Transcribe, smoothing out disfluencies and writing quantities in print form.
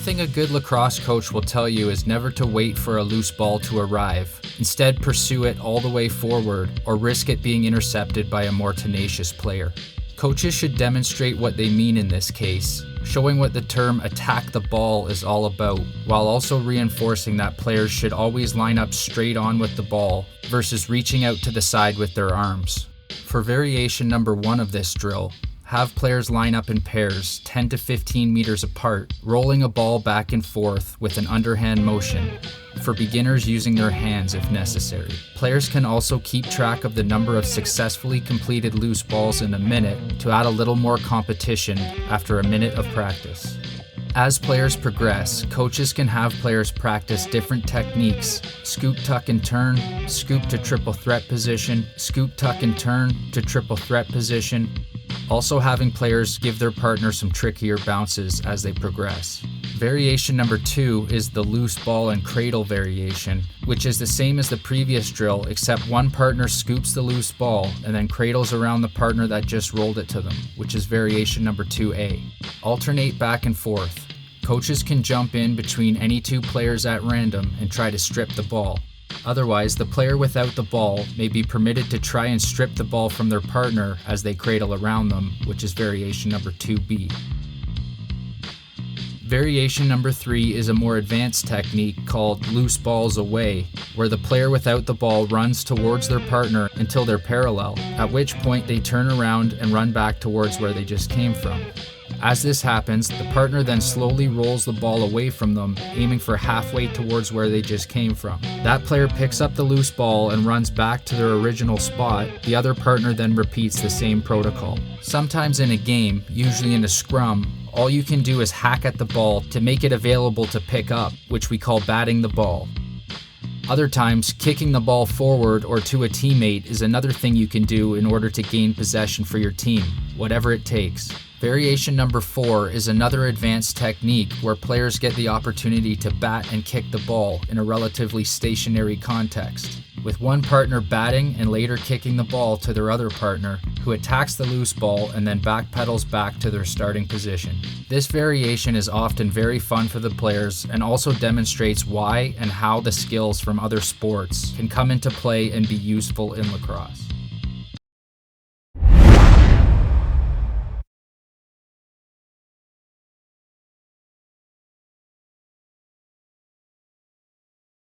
thing a good lacrosse coach will tell you is never to wait for a loose ball to arrive. Instead, pursue it all the way forward or risk it being intercepted by a more tenacious player. Coaches should demonstrate what they mean in this case, showing what the term attack the ball is all about, while also reinforcing that players should always line up straight on with the ball versus reaching out to the side with their arms. For variation number 1 of this drill, have players line up in pairs 10 to 15 meters apart, rolling a ball back and forth with an underhand motion, for beginners using their hands if necessary. Players can also keep track of the number of successfully completed loose balls in a minute to add a little more competition after a minute of practice. As players progress, coaches can have players practice different techniques: scoop, tuck, and turn, scoop to triple threat position, scoop, tuck, and turn to triple threat position, also having players give their partner some trickier bounces as they progress. Variation number 2 is the loose ball and cradle variation, which is the same as the previous drill, except one partner scoops the loose ball and then cradles around the partner that just rolled it to them, which is variation number 2A. Alternate back and forth. Coaches can jump in between any two players at random and try to strip the ball. Otherwise, the player without the ball may be permitted to try and strip the ball from their partner as they cradle around them, which is variation number 2B. Variation number 3 is a more advanced technique called loose balls away, where the player without the ball runs towards their partner until they're parallel, at which point they turn around and run back towards where they just came from. As this happens, the partner then slowly rolls the ball away from them, aiming for halfway towards where they just came from. That player picks up the loose ball and runs back to their original spot. The other partner then repeats the same protocol. Sometimes in a game, usually in a scrum, all you can do is hack at the ball to make it available to pick up, which we call batting the ball. Other times, kicking the ball forward or to a teammate is another thing you can do in order to gain possession for your team, whatever it takes. Variation number 4 is another advanced technique where players get the opportunity to bat and kick the ball in a relatively stationary context, with one partner batting and later kicking the ball to their other partner, who attacks the loose ball and then backpedals back to their starting position. This variation is often very fun for the players and also demonstrates why and how the skills from other sports can come into play and be useful in lacrosse.